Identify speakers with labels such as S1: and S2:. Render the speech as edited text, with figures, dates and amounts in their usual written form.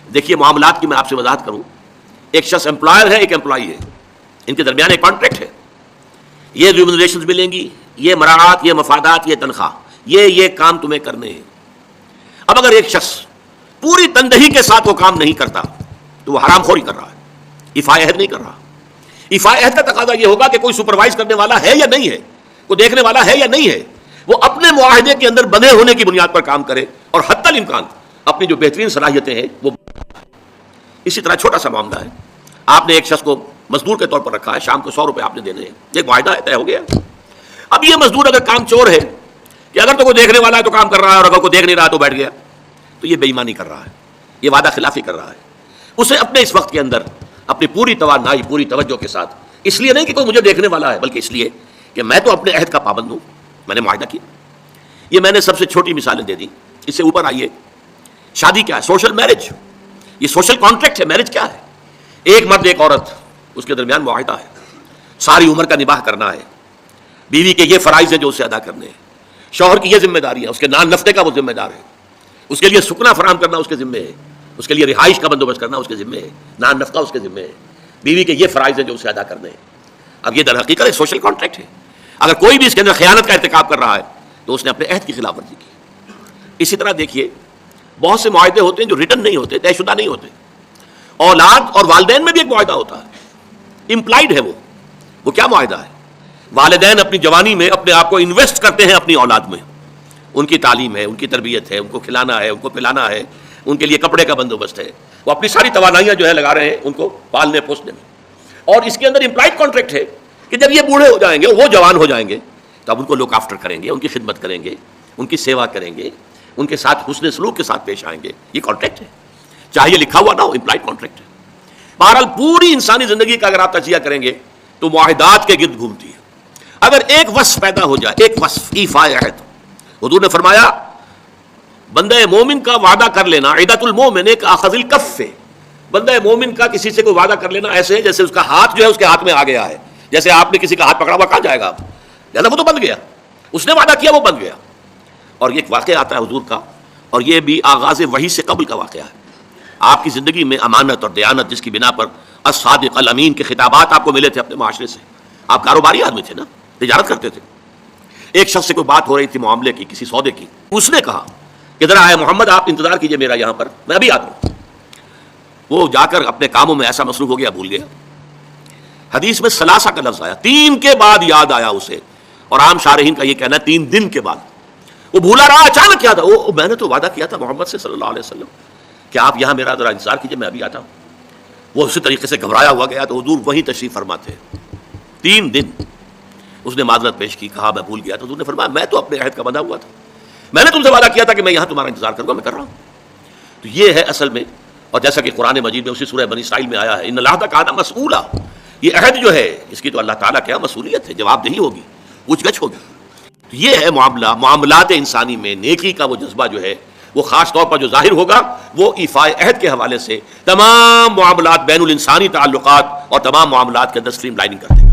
S1: دیکھیے معاملات کی میں آپ سے وضاحت کروں. ایک شخص امپلائر ہے, ایک امپلائی ہے, ان کے درمیان ایک کانٹریکٹ ہے. یہ ریمونریشنز ملیں گی, یہ مراعات, یہ مفادات, یہ تنخواہ, یہ کام تمہیں کرنے ہیں. اب اگر ایک شخص پوری تندہی کے ساتھ وہ کام نہیں کرتا تو وہ حرام خوری کر رہا ہے, ایفائے عہد نہیں کر رہا. ایفائے عہد کا تقاضا یہ ہوگا کہ کوئی سپروائز کرنے والا ہے یا نہیں ہے, کوئی دیکھنے والا ہے یا نہیں ہے, وہ اپنے معاہدے کے اندر بندھے ہونے کی بنیاد پر کام کرے اور حتی الامکان اپنی جو بہترین صلاحیتیں ہیں وہ. اسی طرح چھوٹا سا معاملہ ہے, آپ نے ایک شخص کو مزدور کے طور پر رکھا ہے, شام کو 100 روپے آپ نے دینے ہیں, ایک معاہدہ ہے, طے ہو گیا. اب یہ مزدور اگر کام چور ہے کہ اگر تو کوئی دیکھنے والا ہے تو کام کر رہا ہے اور اگر کوئی دیکھ نہیں رہا تو بیٹھ گیا, تو یہ بے ایمانی کر رہا ہے, یہ وعدہ خلافی کر رہا ہے. اسے اپنے اس وقت کے اندر اپنی پوری توانائی, پوری توجہ کے ساتھ, اس لیے نہیں کہ کوئی مجھے دیکھنے والا ہے, بلکہ اس لیے کہ میں تو اپنے عہد کا پابند ہوں, میں نے معاہدہ کیا. یہ میں نے سب سے چھوٹی مثالیں دے دی. اس سے اوپر آئیے, شادی کیا ہے؟ Social marriage. یہ سوشل کانٹریکٹ ہے. میرج کیا ہے؟ ایک مرد ایک عورت, اس کے درمیان معاہدہ ہے, ساری عمر کا نباہ کرنا ہے, بیوی کے یہ فرائض ہیں جو اسے ادا کرنے ہیں, شوہر کی یہ ذمہ داری ہے, اس کے نان نفقے کا وہ ذمہ دار ہے, اس کے لیے سکنا فراہم کرنا اس کے ذمہ ہے, اس کے لیے رہائش کا بندوبست کرنا اس کے ذمہ ہے, نان نفقہ اس کے ذمہ ہے, بیوی کے یہ فرائض ہیں جو اسے ادا کرنے ہیں. اب یہ در حقیقت ایک سوشل کانٹریکٹ ہے. اگر کوئی بھی اس کے اندر خیانت کا ارتکاب کر رہا ہے تو اس نے اپنے عہد کی خلاف ورزی کی. اسی طرح دیکھیے بہت سے معاہدے ہوتے ہیں جو ریٹن نہیں ہوتے, طے شدہ نہیں ہوتے. اولاد اور والدین میں بھی ایک معاہدہ ہوتا ہے, امپلائڈ ہے. وہ کیا معاہدہ ہے؟ والدین اپنی جوانی میں اپنے آپ کو انویسٹ کرتے ہیں اپنی اولاد میں, ان کی تعلیم ہے, ان کی تربیت ہے, ان کو کھلانا ہے, ان کو پلانا ہے, ان کے لیے کپڑے کا بندوبست ہے, وہ اپنی ساری توانائیاں جو ہے لگا رہے ہیں ان کو پالنے پوسنے میں. اور اس کے اندر امپلائڈ کانٹریکٹ ہے کہ جب یہ بوڑھے ہو جائیں گے, وہ جوان ہو جائیں گے, تب ان کو لک آفٹر کریں گے, ان کی خدمت کریں گے, ان کی سیوا کریں گے, ان کے ساتھ حسن سلوک کے ساتھ پیش آئیں گے. یہ کانٹریکٹ ہے, چاہے یہ لکھا ہوا نہ ہو, امپلائڈ کانٹریکٹ ہے. بہرحال پوری انسانی زندگی کا اگر آپ تجزیہ کریں گے تو معاہدات کے گرد گھومتی ہے. اگر ایک وصف پیدا ہو جائے, ایک وصف ایفائے عہد, حضور نے فرمایا بندہ مومن کا وعدہ کر لینا, عیدۃ المومن کاخذ الکف, بندہ مومن کا کسی سے کوئی وعدہ کر لینا ایسے ہے جیسے اس کا ہاتھ جو ہے اس کے ہاتھ میں آ گیا ہے. جیسے آپ نے کسی کا ہاتھ پکڑا ہوا, کہاں جائے گا آپ, لہذا وہ تو بند گیا, اس نے وعدہ کیا وہ بند گیا. اور یہ ایک واقعہ آتا ہے حضور کا, اور یہ بھی آغاز وحی سے قبل کا واقعہ ہے. آپ کی زندگی میں امانت اور دیانت جس کی بنا پر الصادق الامین کے خطابات آپ کو ملے تھے اپنے معاشرے سے, آپ کاروباری آدمی تھے نا, تجارت کرتے تھے. ایک شخص سے کوئی بات ہو رہی تھی معاملے کی, کسی سودے کی, اس نے کہا کہ ذرا محمد آپ انتظار کیجئے میرا یہاں پر, میں ابھی آتا ہوں. وہ جا کر اپنے کاموں میں ایسا مصروف ہو گیا, بھول گیا. حدیث میں ثلاثہ کا لفظ آیا, 3 کے بعد یاد آیا اسے, اور عام شارحین کا یہ کہنا ہے 3 دن کے بعد. وہ بھولا رہا, اچانک کیا تھا, میں نے تو وعدہ کیا تھا محمد سے صلی اللہ علیہ وسلم کہ آپ یہاں میرا ذرا انتظار کیجئے, میں ابھی آتا ہوں. وہ اسی طریقے سے گھبرایا ہوا گیا تو حضور وہیں تشریف فرما تھے. 3 دن اس نے معذرت پیش کی, کہا میں بھول گیا. تو حضور نے فرمایا میں تو اپنے عہد کا بندھا ہوا تھا, میں نے تم سے وعدہ کیا تھا کہ میں یہاں تمہارا انتظار کروں گا, میں کر رہا ہوں. تو یہ ہے اصل میں, اور جیسا کہ قرآن مجید میں اسی سورہ بنی اسرائیل میں آیا ہے, ان اللہ کان مسئولا, یہ عہد جو ہے اس کی تو اللہ تعالیٰ کیا مسئولیت ہے, جواب دہی ہوگی, پوچھ گچھ ہوگی. تو یہ ہے معاملات انسانی میں نیکی کا وہ جذبہ جو ہے وہ خاص طور پر جو ظاہر ہوگا وہ ایفائے عہد کے حوالے سے تمام معاملات, بین الانسانی تعلقات اور تمام معاملات کے اندر اسٹریم لائننگ کرتے ہیں.